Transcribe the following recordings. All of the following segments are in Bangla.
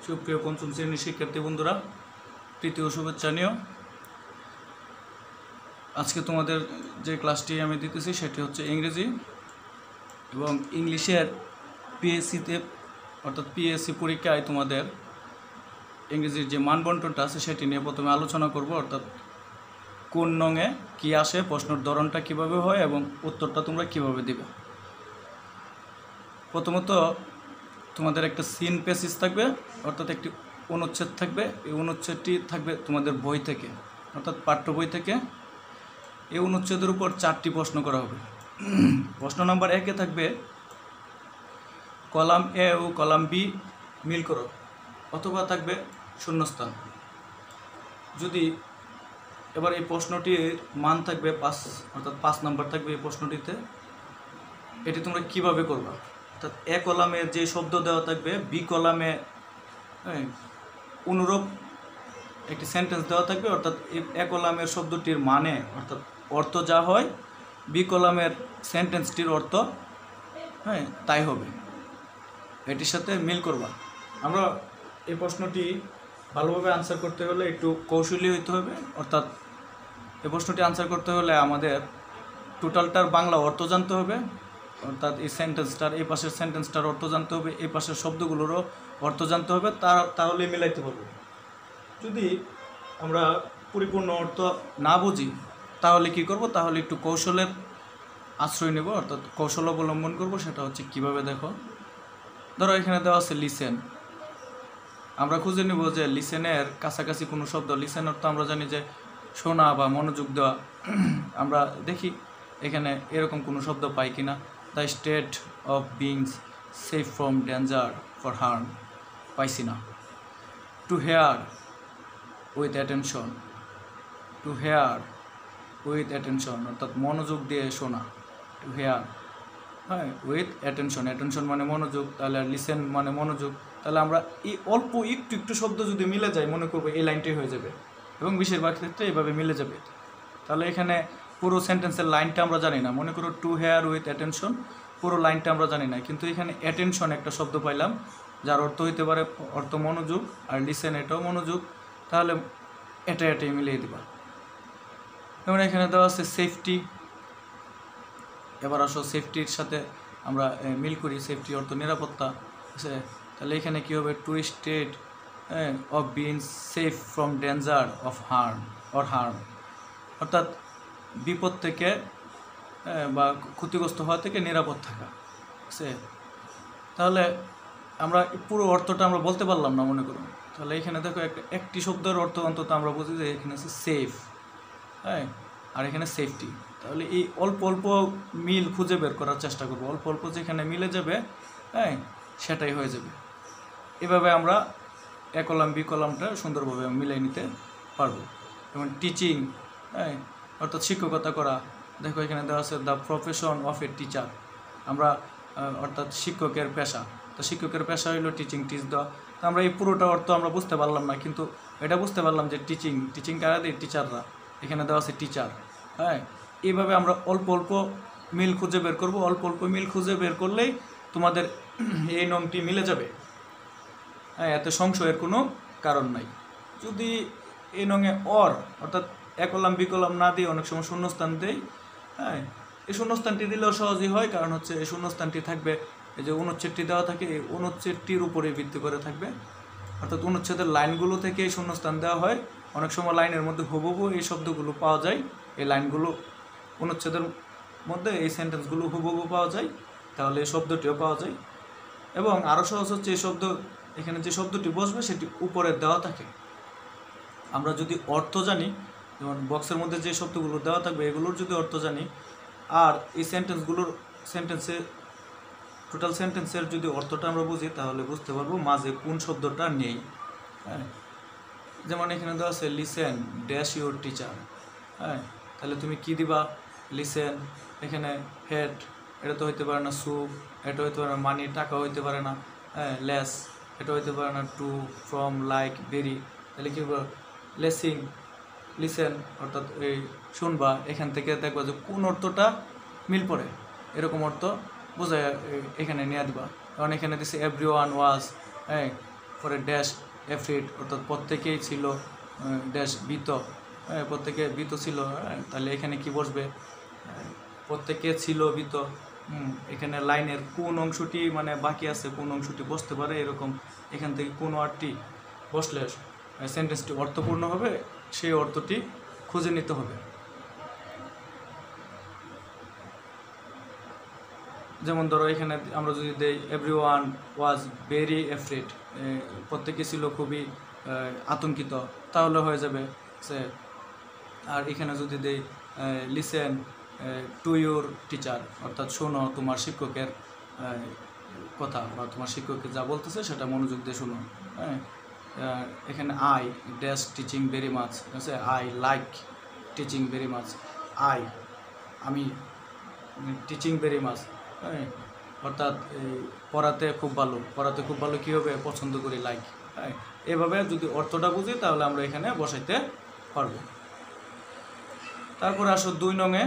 সুপ্রিয় পঞ্চম শ্রেণীর শিক্ষার্থী বন্ধুরা, প্রীতি ও শুভেচ্ছা নিও। আজকে তোমাদের যে ক্লাসটি আমি দিতেছি সেটি হচ্ছে ইংরেজি এবং ইংলিশের পিএসসিতে অর্থাৎ পিএসসি পরীক্ষায় তোমাদের ইংরেজির যে মানবন্টনটা আছে সেটি নিয়ে প্রথমে আলোচনা করব। অর্থাৎ কোন নঙে কী আসে, প্রশ্নের ধরনটা কীভাবে হয় এবং উত্তরটা তোমরা কীভাবে দিবে। প্রথমত তোমাদের একটা সিন প্যাসেজ থাকবে, অর্থাৎ একটি অনুচ্ছেদ থাকবে। এই অনুচ্ছেদটি থাকবে তোমাদের বই থেকে, অর্থাৎ পাঠ্য বই থেকে। এই অনুচ্ছেদের উপর 4টি প্রশ্ন করা হবে। প্রশ্ন নাম্বার 1-এ থাকবে কলাম এ ও কলাম বি মিল করো, অথবা থাকবে শূন্যস্থান। যদি এবার এই প্রশ্নটির মান থাকবে 5, অর্থাৎ 5 নাম্বার থাকবে এই প্রশ্নটিতে। এটি তোমরা কিভাবে করবা, অর্থাৎ এ কলামে যে শব্দ দেওয়া থাকবে বি কলামে অনুরূপ একটি সেন্টেন্স দেওয়া থাকবে, অর্থাৎ এ কলামের শব্দটির মানে অর্থাৎ অর্থ যা হয় বি কলামের সেন্টেন্সটির অর্থ তাই হবে। এটির সাথে মিল করবা। আমরা এই প্রশ্নটি ভালোভাবে আনসার করতে হলে একটু কৌশলী হইতে হবে। অর্থাৎ এই প্রশ্নটি আনসার করতে হলে আমাদের টোটালটার বাংলা অর্থ জানতে হবে, অর্থাৎ এই সেন্টেন্সটার এই পাশের সেন্টেন্সটার অর্থ জানতে হবে, এই পাশের শব্দগুলোরও অর্থ জানতে হবে, তাহলে মিলাইতে পারবো। যদি আমরা পরিপূর্ণ অর্থ না বুঝি তাহলে কি করব, তাহলে একটু কৌশলের আশ্রয় নেব, অর্থাৎ কৌশল অবলম্বন করব। সেটা হচ্ছে কিভাবে, দেখো, ধরো এখানে দেওয়া আছে লিসেন। আমরা খুঁজে নেব যে লিসেনের কাছাকাছি কোনো শব্দ। লিসেন অর্থ আমরা জানি যে শোনা বা মনোযোগ দেওয়া। আমরা দেখি এখানে এরকম কোনো শব্দ পাই কিনা। The state of beings safe from danger for harm, পাইছি না। To hear with attention, to hear with attention অর্থাৎ মনোযোগ দিয়ে শোনা, to hear with attention. Attention মানে মনোযোগ, তাহলে আর লিসেন মানে মনোযোগ। তাহলে আমরা এই অল্প একটু শব্দ যদি মিলে যায়, মনে করবো এই লাইনটাই হয়ে যাবে, এবং বেশিরভাগ ক্ষেত্রে এইভাবে মিলে যাবে। তাহলে এখানে পুরো সেন্টেন্সের লাইনটা আমরা জানি না, মনে করো টু হেয়ার উইথ অ্যাটেনশন, পুরো লাইনটা আমরা জানি না, কিন্তু এখানে অ্যাটেনশন একটা শব্দ পাইলাম যার অর্থ হইতে পারে অর্থ মনোযোগ, আর লিসেন এটাও মনোযোগ। তাহলে এটাই মিলিয়ে দিবা। যেমন এখানে দেওয়া আছে সেফটি। এবার আসো সেফটির সাথে আমরা মিল করি। সেফটি অর্থ নিরাপত্তা আছে, তাহলে এখানে কী হবে, two state of being safe from danger of harm or harm, অর্থাৎ বিপদ থেকে বা ক্ষতিগ্রস্ত হওয়া থেকে নিরাপদ থাকা আছে। তাহলে আমরা পুরো অর্থটা আমরা বলতে পারলাম না, মনে করুন। তাহলে এখানে দেখো একটি শব্দের অর্থ অন্তত আমরা বুঝি যে এখানে আছে সেফ, আর এখানে সেফটি। তাহলে এই অল্প অল্প মিল খুঁজে বের করার চেষ্টা করবো। অল্প অল্প যেখানে মিলে যাবে সেটাই হয়ে যাবে। এভাবে আমরা এ কলাম বি কলামটা সুন্দরভাবে মিলিয়ে নিতে পারবো। যেমন টিচিং, অর্থাৎ শিক্ষকতা করা। দেখো এখানে দেওয়া আছে the profession of a teacher. আমরা অর্থাৎ শিক্ষকের পেশা, তো শিক্ষকের পেশা হইলো টিচিং, টিচ দেওয়া। তো আমরা এই পুরোটা অর্থ আমরা বুঝতে পারলাম না, কিন্তু এটা বুঝতে পারলাম যে টিচিং কারা দেয়, টিচাররা। এখানে দেওয়া আছে টিচার। এইভাবে আমরা অল্প অল্প মিল খুঁজে বের করব। অল্প অল্প মিল খুঁজে বের করলেই তোমাদের এই নংটি মিলে যাবে। এতে সংশয়ের কোনো কারণ নাই। যদি এই নঙে অর্থাৎ এ কলাম বি কলাম না দিয়ে অনেক সময় শূন্যস্থান দেয়, এই শূন্যস্থানটি দিলেও সহজই হয়, কারণ হচ্ছে এই শূন্যস্থানটি থাকবে এই যে অনুচ্ছেদটি দেওয়া থাকে, এই অনুচ্ছেদটির উপরে ভিত্তি করে থাকবে। অর্থাৎ অনুচ্ছেদের লাইনগুলো থেকে এই শূন্যস্থান দেওয়া হয়। অনেক সময় লাইনের মধ্যে হুবহু এই শব্দগুলো পাওয়া যায়, এই লাইনগুলো অনুচ্ছেদের মধ্যে এই সেন্টেন্সগুলো হুবহু পাওয়া যায়, তাহলে এই শব্দটিও পাওয়া যায়। এবং আরও সহজ হচ্ছে এই শব্দ, এখানে যে শব্দটি বসবে সেটি উপরে দেওয়া থাকে। আমরা যদি অর্থ জানি, যেমন বক্সের মধ্যে যে শব্দগুলো দেওয়া থাকবে এগুলোর যদি অর্থ জানি, আর এই টোটাল সেন্টেন্সের যদি অর্থটা আমরা বুঝি, তাহলে বুঝতে পারবো মাঝে কোন শব্দটা নেই। যেমন এখানে দেওয়া আছে লিসেন ড্যাশ ইউর টিচার। তাহলে তুমি কি দিবা, লিসেন। এখানে হেড, এটা তো হইতে পারে না। স্যুপ, এটা হইতে পারে না। মানি, টাকা হইতে পারে না। লেস, এটা হইতে পারে না। To, from, like, very. তাহলে কী বলবো, লেসিং, লিসেন অর্থাৎ এই শুনবা। এখান থেকে দেখবা যে কোন অর্থটা মিল পড়ে, এরকম অর্থ বোঝায় এখানে নিয়ে দিবা। কারণ এখানে দিচ্ছে এভরি ওয়ান ওয়াজ, পরে ড্যাশ এফ্রিড, অর্থাৎ প্রত্যেকেই ছিল ড্যাশ ভীত, প্রত্যেকে ভীত ছিল। তাহলে এখানে কি বসবে, প্রত্যেকে ছিল ভীত। এখানে লাইনের কোন অংশটি মানে বাকি আছে, কোন অংশটি বসতে পারে, এরকম এখান থেকে কোন ওয়ার্ডটি বসলে সেন্টেন্সটি অর্থপূর্ণ হবে সেই অর্থটি খুঁজে নিতে হবে। যেমন ধরো এখানে আমরা যদি দেই এভরিওয়ান ওয়াজ ভেরি এফ্রেড, প্রত্যেকে ছিল খুবই আতঙ্কিত, তাহলে হয়ে যাবে সে। আর এখানে যদি দেই লিসেন টু ইউর টিচার, অর্থাৎ শোনো তোমার শিক্ষকের কথা, বা তোমার শিক্ষকের যা বলতেছে সেটা মনোযোগ দিয়ে শোনো। হ্যাঁ, এখানে I dash teaching very much, আছে I like teaching very much, আমি টিচিং ভেরি মাচ, হ্যাঁ, অর্থাৎ পড়াতে খুব ভালো কী হবে, পছন্দ করি, লাইক। হ্যাঁ, এভাবে যদি অর্থটা বুঝি তাহলে আমরা এখানে বসাইতে পারবো। তারপরে আসো 2 নংয়ে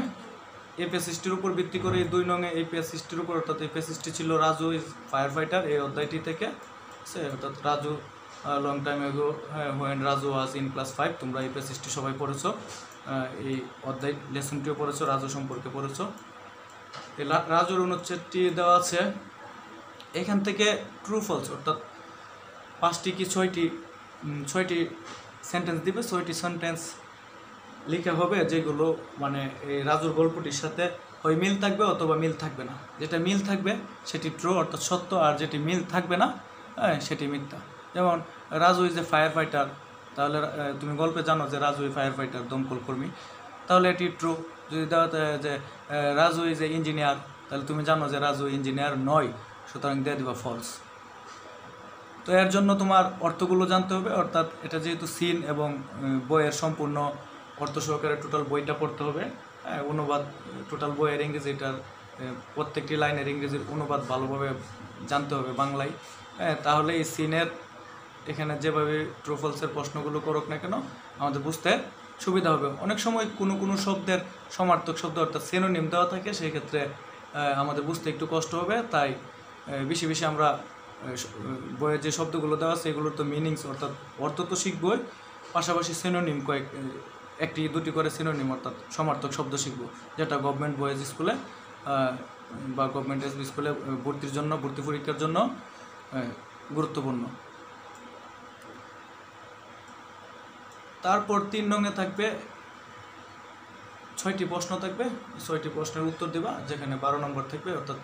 এই প্যাসেজটির উপর ভিত্তি করে, এই 2 নংয়ে এই প্যাসেজটির উপর, অর্থাৎ এই প্যাসেজটি ছিল রাজু ইজ ফায়ার ফাইটার, এই অধ্যায়টি থেকে, অর্থাৎ রাজু লং টাইম এগো when Raju was in class 5, তোমরা এই প্যাসেজটি সবাই পড়েছো, এই অধ্যায় লেসনটিও পড়েছো, রাজু সম্পর্কে পড়েছো। এই রাজুর অনুচ্ছেদটি দেওয়া আছে, এখান থেকে ট্রু ফলস, অর্থাৎ 5টি কি 6টি সেন্টেন্স দিবে, 6টি সেন্টেন্স লিখা হবে, যেগুলো মানে এই রাজুর গল্পটির সাথে হয় মিল থাকবে অথবা মিল থাকবে না। যেটা মিল থাকবে সেটি ট্রু, অর্থাৎ সত্য, আর যেটি মিল থাকবে না সেটি মিথ্যা। যেমন Raju is a fire fighter, তাহলে তুমি গল্পে জানো যে রাজু ফায়ার ফাইটার, দমকল কর্মী, তাহলে এটি ট্রু। যদি দেওয়া যে রাজু ইজ এ ইঞ্জিনিয়ার, তাহলে তুমি জানো যে রাজু ইঞ্জিনিয়ার নয়, সুতরাং দিয়ে দিবা ফলস। তো এর জন্য তোমার অর্থগুলো জানতে হবে, অর্থাৎ এটা যেহেতু সিন এবং বইয়ের সম্পূর্ণ অর্থ সহকারে টোটাল বইটা পড়তে হবে, অনুবাদ টোটাল বইয়ের ইংরেজিটার প্রত্যেকটি লাইনের ইংরেজির অনুবাদ ভালোভাবে জানতে হবে বাংলায়। তাহলে এই সিনের এখানে যেভাবে ট্রু ফলসের প্রশ্নগুলো করুক না কেন আমাদের বুঝতে সুবিধা হবে। অনেক সময় কোনো শব্দের সমার্থক শব্দ অর্থাৎ সিনোনিম দেওয়া থাকে, সেই ক্ষেত্রে আমাদের বুঝতে একটু কষ্ট হবে। তাই বেশি বেশি আমরা বইয়ের যে শব্দগুলো দেওয়া আছে এগুলোর তো মিনিংস অর্থাৎ অর্থ তো শিখবই, পাশাপাশি সিনোনিম একটি দুটি করে সিনোনিম অর্থাৎ সমার্থক শব্দ শিখব, যেটা গভর্নমেন্ট বয়েজ স্কুলে বা গভর্নমেন্ট এসবি স্কুলে ভর্তি পরীক্ষার জন্য গুরুত্বপূর্ণ। তারপর 3 নংয়ে থাকবে 6টি প্রশ্ন থাকবে, 6টি প্রশ্নের উত্তর দেবা, যেখানে 12 নম্বর থাকবে, অর্থাৎ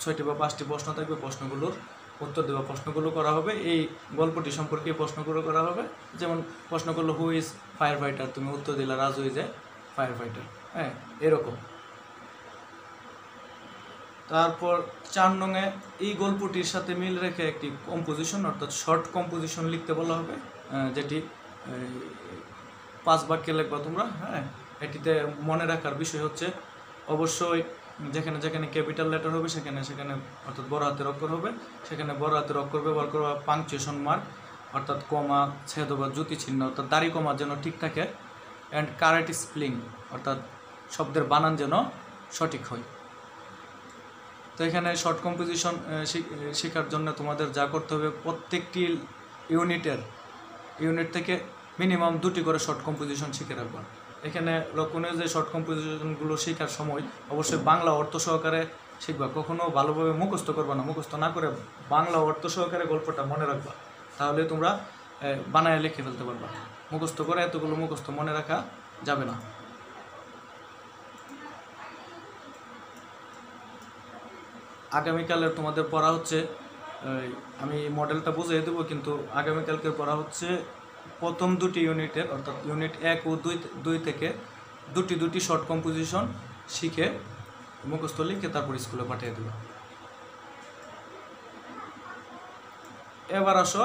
6টি বা 5টি প্রশ্ন থাকবে, প্রশ্নগুলোর উত্তর দেওয়া, প্রশ্নগুলো করা হবে এই গল্পটি সম্পর্কে, প্রশ্নগুলো করা হবে। যেমন প্রশ্ন করলো হু ইজ ফায়ার ফাইটার, তুমি উত্তর দিলা Raju is a fire fighter, এরকম। তারপর 4 নংয়ে এই গল্পটির সাথে মিল রেখে একটি কম্পোজিশন অর্থাৎ শর্ট কম্পোজিশন লিখতে বলা হবে, যেটি 5 বাক্যে লিখবা তোমরা। এটিতে মনে রাখার বিষয় হচ্ছে অবশ্যই যেখানে যেখানে ক্যাপিটাল লেটার হবে সেখানে অর্থাৎ বড় হাতের অক্ষর হবে, সেখানে বড় হাতের অক্ষর ব্যবহার করবা, পাংচুয়েশন মার্ক অর্থাৎ কমা, ছেদ বা জ্যোতি চিহ্ন অর্থাৎ দাড়ি কমা যেন ঠিক থাকে, অ্যান্ড কারেক্ট স্পেলিং অর্থাৎ শব্দের বানান যেন সঠিক হয়। তো এখানে শর্ট কম্পোজিশন শেখার জন্য তোমাদের যা করতে হবে, প্রত্যেকটি ইউনিট থেকে মিনিমাম 2টি করে শর্ট কম্পোজিশন শিখে রাখবা। এখানে লক্ষণীয় যে শর্ট কম্পোজিশনগুলো শেখার সময় অবশ্যই বাংলা অর্থ সহকারে শিখবা, কখনো ভালোভাবে মুখস্থ করবা না, মুখস্থ না করে বাংলা অর্থ সহকারে গল্পটা মনে রাখবা, তাহলে তোমরা বানায় লিখে ফেলতে পারবা। মুখস্থ করে এতগুলো মুখস্থ মনে রাখা যাবে না। আগামীকালের তোমাদের পড়া হচ্ছে, আমি মডেলটা বুঝিয়ে দেবো, কিন্তু আগামীকালকে পড়া হচ্ছে প্রথম 2টি ইউনিটের অর্থাৎ ইউনিট 1 ও 2 থেকে দুটি শর্ট কম্পোজিশন শিখে মুখস্থ লিখে তারপর স্কুলে পাঠিয়ে দেবো। এবার আসো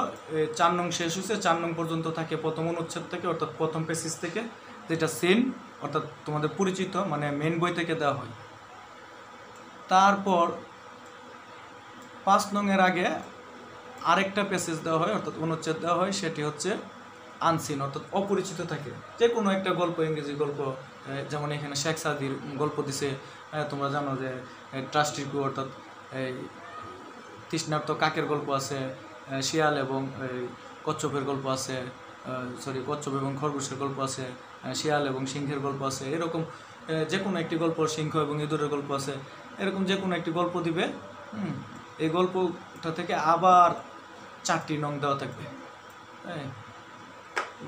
4 নং শেষ হয়েছে, 4 নং পর্যন্ত থাকে প্রথম অনুচ্ছেদ থেকে অর্থাৎ প্রথম পেসেজ থেকে, যেটা সিন অর্থাৎ তোমাদের পরিচিত মানে মেন বই থেকে দেওয়া হয়। তারপর 5 নংয়ের আগে আরেকটা পেসেজ দেওয়া হয় অর্থাৎ অনুচ্ছেদ দেওয়া হয়, সেটি হচ্ছে আনসিন অর্থাৎ অপরিচিত থাকে। যে কোনো একটা গল্প, ইংরেজি গল্প, যেমন এখানে শেখ সাদির গল্প দিছে, তোমরা জানো যে ট্রাস্টিকু অর্থাৎ তৃষ্ণার্ত কাকের গল্প আছে, শিয়াল এবং কচ্ছপের গল্প আছে, কচ্ছপ এবং খরগোশের গল্প আছে, শিয়াল এবং সিংহের গল্প আছে, এরকম যে কোনো একটি গল্প, সিংহ এবং ইঁদুরের গল্প আছে, এরকম যে কোনো একটি গল্প দিবে। এই গল্পটা থেকে আবার 4টি নং দেওয়া থাকবে। হ্যাঁ,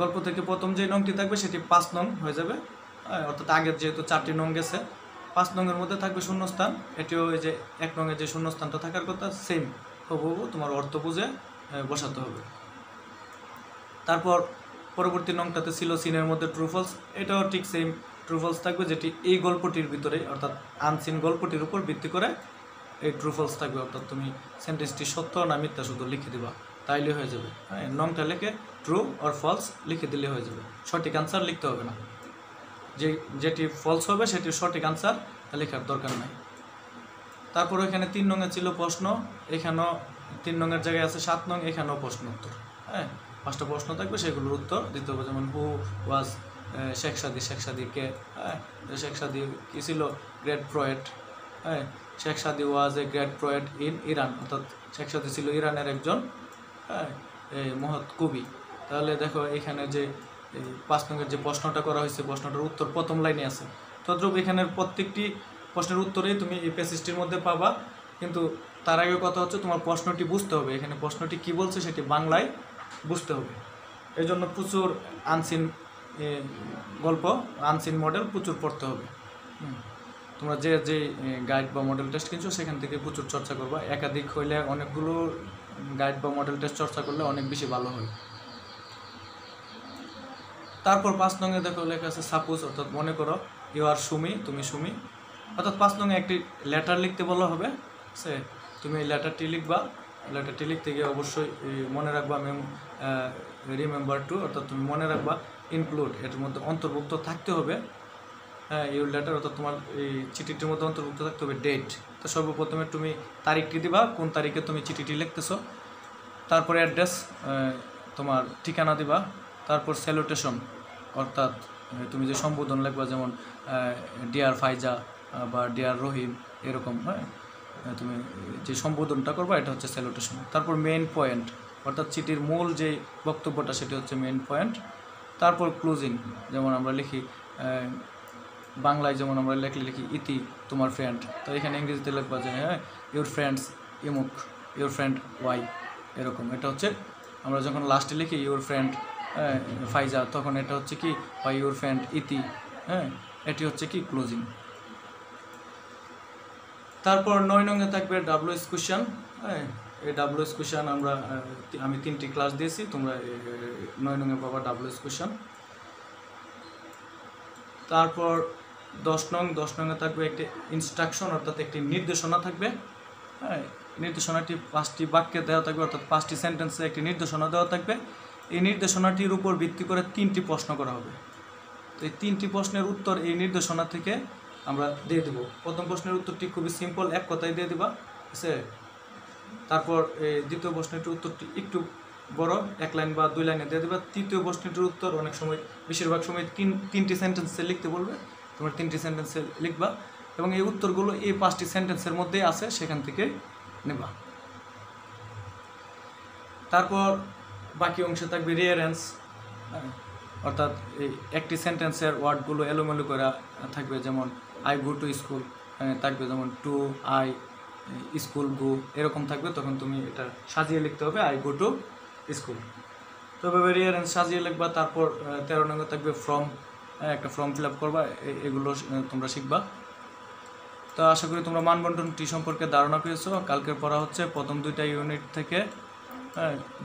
গল্প থেকে প্রথম যে নংটি থাকবে সেটি 5 নং হয়ে যাবে। অর্থাৎ আগের যেহেতু 4টি নং গেছে, 5 নংয়ের মধ্যে থাকবে শূন্যস্থান। এটিও ওই যে 1 নংয়ের যে শূন্যস্থানটা থাকার কথা সেম হুবহু তোমার অর্থ বুঝে বসাতে হবে। তারপর পরবর্তী নংটাতে ছিল সিনের মধ্যে ট্রু ফলস, এটাও ঠিক সেম ট্রু ফলস থাকবে, যেটি এই গল্পটির ভিতরে অর্থাৎ আনসিন গল্পটির উপর ভিত্তি করে এই ট্রু ফলস থাকবে। অর্থাৎ তুমি সেন্টেন্সটি সত্য না মিথ্যা শুধু লিখে দিবা, তাইলে হয়ে যাবে। হ্যাঁ, নংটা লিখে ট্রু অর ফলস লিখে দিলে হয়ে যাবে, সঠিক আনসার লিখতে হবে না। যেটি ফলস হবে সেটির সঠিক আনসার লেখার দরকার নাই। তারপর এখানে 3 নংয়ে ছিল প্রশ্ন, এখানেও 3 নংয়ের জায়গায় আছে 7 নং, এখানেও প্রশ্ন উত্তর। হ্যাঁ, 5টা প্রশ্ন থাকবে, সেগুলোর উত্তর দিতে হবে। যেমন হু ওয়াজ শেখ সাদি কে? হ্যাঁ, শেখ সাদি কী ছিল? Great poet. হ্যাঁ, Sheikh Saadi was a great poet in Iran, অর্থাৎ শেখ সাদি ছিল ইরানের একজন মহৎ কবি। তাহলে দেখো এখানে যে 5 নংয়ের যে প্রশ্নটা করা হয়েছে, প্রশ্নটার উত্তর প্রথম লাইনে আছে। তদ্রূপ এখানের প্রত্যেকটি প্রশ্নের উত্তরেই তুমি এই প্যাসেজটির মধ্যে পাবা, কিন্তু তার আগে কথা হচ্ছে তোমার প্রশ্নটি বুঝতে হবে। এখানে প্রশ্নটি কি বলছে সেটি বাংলায় বুঝতে হবে। এই জন্য প্রচুর আনসিন গল্প, আনসিন মডেল প্রচুর পড়তে হবে। তোমরা যে গাইড বা মডেল টেস্ট কিনছো সেখান থেকে প্রচুর চর্চা করবা। একাধিক হইলে অনেকগুলো গাইড বা মডেল টেস্ট চর্চা করলে অনেক বেশি ভালো হয়। তারপর 5 নংয়ে দেখো লেখা আছে সাপোজ, অর্থাৎ মনে করো ইউ আর সুমি, তুমি সুমি। অর্থাৎ 5 নংয়ে একটি লেটার লিখতে বলা হবে, সে তুমি এই লেটারটি লিখবা। লেটারটি লিখতে গিয়ে অবশ্যই মনে রাখবা রিমেম্বার টু, অর্থাৎ তুমি মনে রাখবা ইনক্লুড, এটার মধ্যে অন্তর্ভুক্ত থাকতে হবে। হ্যাঁ, ইউর লেটার, অর্থাৎ তোমার এই চিঠিটির মধ্যে অন্তর্ভুক্ত থাকতে হবে ডেট। তো সর্বপ্রথমে তুমি তারিখটি দিবা, কোন তারিখে তুমি চিঠিটি লিখতেছো। তারপরে অ্যাড্রেস, তোমার ঠিকানা দিবা। তারপর স্যালুটেশন, অর্থাৎ তুমি যে সম্বোধন লিখবা, যেমন ডিয়ার ফাইজা বা ডিয়ার রহিম, এরকম। হ্যাঁ, তুমি যে সম্বোধনটা করবা এটা হচ্ছে স্যালুটেশন। তারপর মেইন পয়েন্ট, অর্থাৎ চিঠির মূল যে বক্তব্যটা সেটি হচ্ছে মেইন পয়েন্ট। তারপর ক্লোজিং, যেমন আমরা লিখি বাংলায়, যেমন আমরা লিখি ইতি তোমার ফ্রেন্ড, তো এখানে ইংরেজিতে লিখবা যে হ্যাঁ ইউর ফ্রেন্ডস ইমুক, ইউর ফ্রেন্ড ওয়াই, এরকম। এটা হচ্ছে আমরা যখন লাস্টে লিখি ইউর ফ্রেন্ড ফাইজা, তখন এটা হচ্ছে কি বা ইউর ফ্রেন্ড ইতি। হ্যাঁ, এটি হচ্ছে কি ক্লোজিং। তারপর 9 নংয়ে থাকবে WS কোয়েশ্চেন। হ্যাঁ, এই WS কোয়েশ্চেন আমি 3টি ক্লাস দিয়েছি, তোমরা 9 নংয়ে পাবা WS কোয়েশ্চেন। তারপর 10 নংয়ে থাকবে একটি ইনস্ট্রাকশন, অর্থাৎ একটি নির্দেশনা থাকবে। হ্যাঁ, নির্দেশনাটি 5টি বাক্যে দেওয়া থাকবে, অর্থাৎ 5টি সেন্টেন্সে একটি নির্দেশনা দেওয়া থাকবে। এই নির্দেশনাটির উপর ভিত্তি করে 3টি প্রশ্ন করা হবে। তো এই 3টি প্রশ্নের উত্তর এই নির্দেশনা থেকে আমরা দিয়ে দেবো। প্রথম প্রশ্নের উত্তরটি খুবই সিম্পল, এক কথায় দিয়ে দেবা, ঠিক আছে। তারপর দ্বিতীয় প্রশ্নটির উত্তরটি একটু বড়, 1 লাইন বা 2 লাইনে দিয়ে দেবা। তৃতীয় প্রশ্নটির উত্তর অনেক সময়, বেশিরভাগ সময় 3টি সেন্টেন্সে লিখতে বলবে, তোমরা 3টি সেন্টেন্সে লিখবা এবং এই উত্তরগুলো এই 5টি সেন্টেন্সের মধ্যেই আছে, সেখান থেকে নেবা। তারপর বাকি অংশে থাকবে রিয়ারেন্স, অর্থাৎ এই একটি সেন্টেন্সের ওয়ার্ডগুলো এলোমেলো করে থাকবে। যেমন আই গো টু স্কুল থাকবে, যেমন টু আই স্কুল গো, এরকম থাকবে। তখন তুমি এটা সাজিয়ে লিখতে হবে আই গো টু স্কুল। তবে রিয়ারেন্স সাজিয়ে লিখবা। তারপর 13 নম্বর থাকবে ফর্ম, একটা ফর্ম ফিল আপ করবা, এগুলো তোমরা শিখবা। তো আশা করি তোমরা মানবন্টনটি সম্পর্কে ধারণা পেয়েছো। কালকের পড়া হচ্ছে প্রথম 2টা ইউনিট থেকে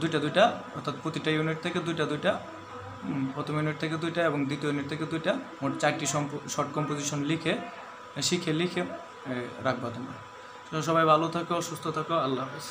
দুইটা, অর্থাৎ প্রতিটা ইউনিট থেকে দুইটা, প্রথম ইউনিট থেকে 2টা এবং দ্বিতীয় ইউনিট থেকে 2টা, মোট 4টি শর্ট কম্পোজিশন লিখে রাখবা তোমরা। সবাই ভালো থাকো, সুস্থ থাকো, আল্লাহ হাফেজ।